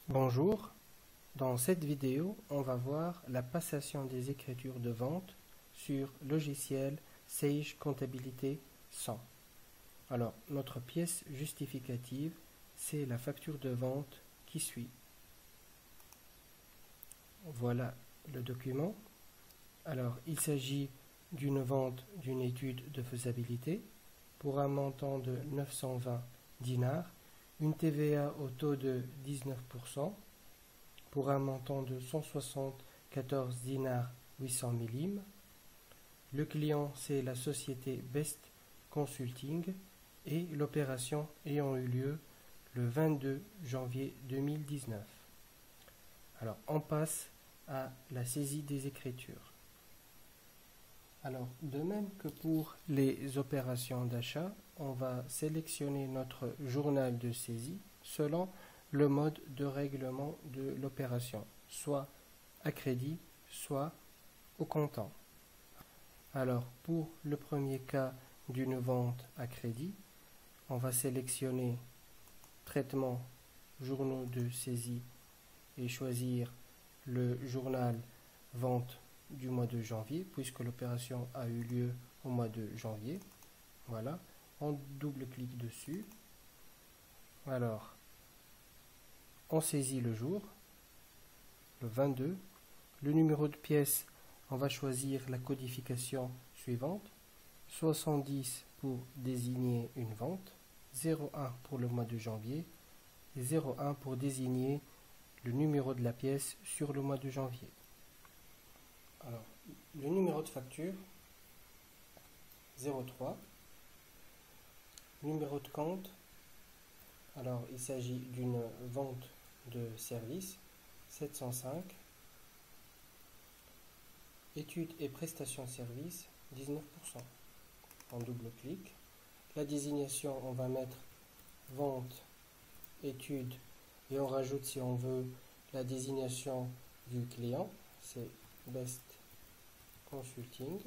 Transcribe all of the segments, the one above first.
Bonjour, dans cette vidéo, on va voir la passation des écritures de vente sur logiciel Sage Comptabilité 100. Alors, notre pièce justificative, c'est la facture de vente qui suit. Voilà le document. Alors, il s'agit d'une vente d'une étude de faisabilité pour un montant de 920 dinars, une TVA au taux de 19%, pour un montant de 174 dinars 800 millim. Le client, c'est la société Best Consulting et l'opération ayant eu lieu le 22 janvier 2019. Alors, on passe à la saisie des écritures. Alors, de même que pour les opérations d'achat, on va sélectionner notre journal de saisie selon le mode de règlement de l'opération, soit à crédit, soit au comptant. Alors, pour le premier cas d'une vente à crédit, on va sélectionner Traitement journaux de saisie et choisir le journal Vente du mois de janvier, puisque l'opération a eu lieu au mois de janvier. Voilà, on double-clique dessus. Alors, on saisit le jour, le 22. Le numéro de pièce, on va choisir la codification suivante. 70 pour désigner une vente, 01 pour le mois de janvier et 01 pour désigner le numéro de la pièce sur le mois de janvier. Alors, le numéro de facture, 03. Numéro de compte, alors il s'agit d'une vente de service, 705. Études et prestations de service, 19%. On double-clique. La désignation, on va mettre vente, études, et on rajoute, si on veut, la désignation du client, c'est Best Consulting.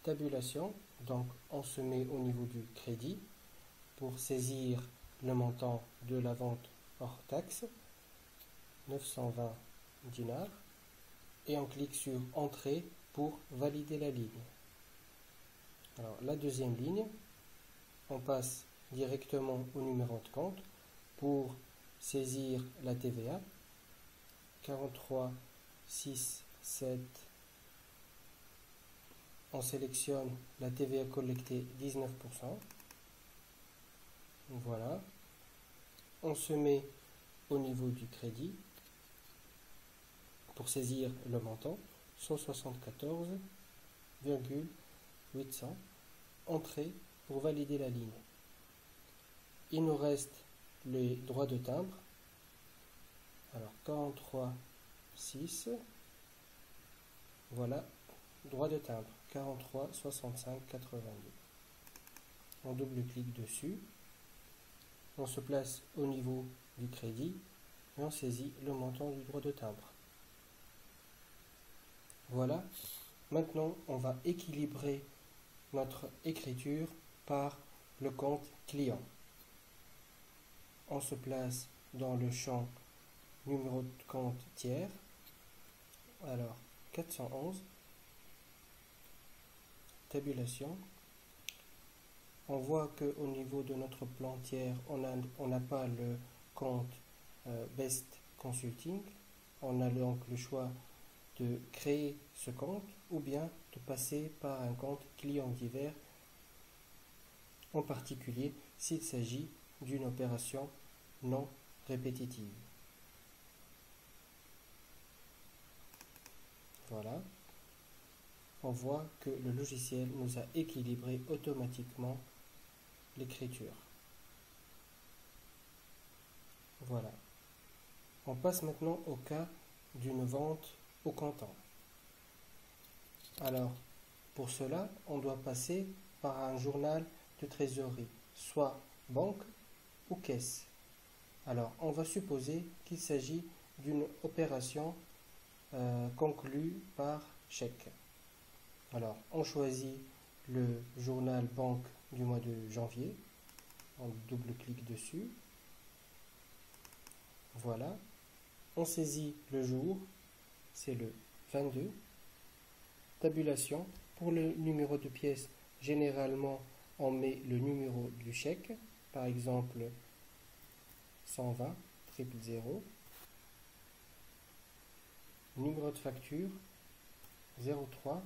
Tabulation, donc on se met au niveau du crédit pour saisir le montant de la vente hors taxe, 920 dinars, et on clique sur Entrée pour valider la ligne. Alors la deuxième ligne, on passe directement au numéro de compte pour saisir la TVA, 43 6 7. On sélectionne la TVA collectée, 19%. Voilà. On se met au niveau du crédit pour saisir le montant, 174,800. Entrée pour valider la ligne. Il nous reste les droits de timbre. Alors 43 6. Voilà, droit de timbre 43 65 82. On double-clique dessus. On se place au niveau du crédit et on saisit le montant du droit de timbre. Voilà. Maintenant, on va équilibrer notre écriture par le compte client. On se place dans le champ numéro de compte tiers. Alors, 411. Tabulation. On voit qu'au niveau de notre plan tiers, on n'a pas le compte Best Consulting. On a donc le choix de créer ce compte ou bien de passer par un compte client divers, en particulier s'il s'agit d'une opération non répétitive. Voilà. On voit que le logiciel nous a équilibré automatiquement l'écriture. Voilà. On passe maintenant au cas d'une vente au comptant. Alors, pour cela, on doit passer par un journal de trésorerie, soit banque ou caisse. Alors, on va supposer qu'il s'agit d'une opération conclue par chèque. Alors, on choisit le journal banque du mois de janvier. On double-clique dessus. Voilà. On saisit le jour, c'est le 22. Tabulation. Pour le numéro de pièce, généralement, on met le numéro du chèque, par exemple 120 000. Numéro de facture 03.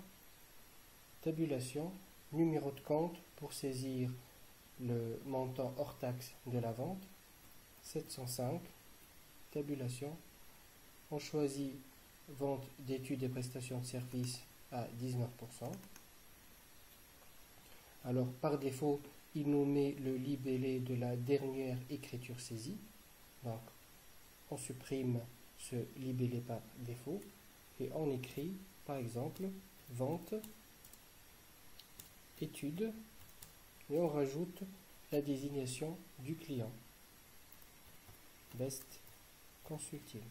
Tabulation. Numéro de compte pour saisir le montant hors taxe de la vente 705. Tabulation. On choisit vente d'études et prestations de services à 19%. Alors par défaut, il nous met le libellé de la dernière écriture saisie. Donc on supprime ce libellé par défaut et on écrit par exemple vente, études et on rajoute la désignation du client. Best Consulting.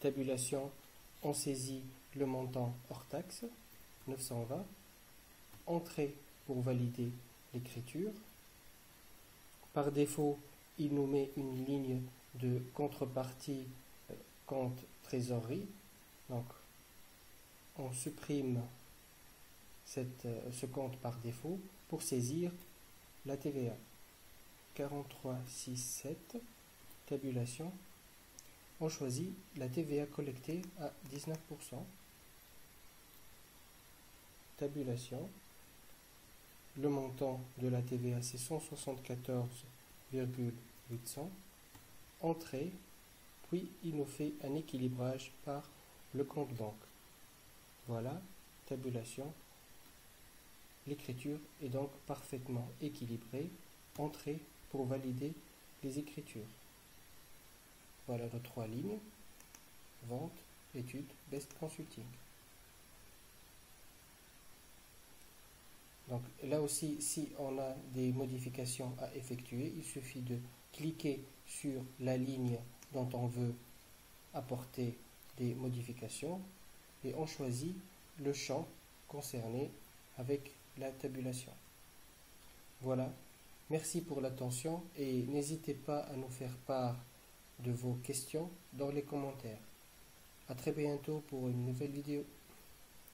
Tabulation, on saisit le montant hors taxe, 920. Entrée pour valider l'écriture. Par défaut, il nous met une ligne de contrepartie compte trésorerie. Donc, on supprime ce compte par défaut pour saisir la TVA. 4367, tabulation. On choisit la TVA collectée à 19%. Tabulation. Le montant de la TVA c'est 174,800. Entrée. Puis il nous fait un équilibrage par le compte banque. Voilà, tabulation. L'écriture est donc parfaitement équilibrée. Entrée pour valider les écritures. Voilà nos 3 lignes. Vente, études, Best Consulting. Donc là aussi, si on a des modifications à effectuer, il suffit de cliquer sur la ligne dont on veut apporter des modifications et on choisit le champ concerné avec la tabulation. Voilà, merci pour l'attention et n'hésitez pas à nous faire part de vos questions dans les commentaires. À très bientôt pour une nouvelle vidéo.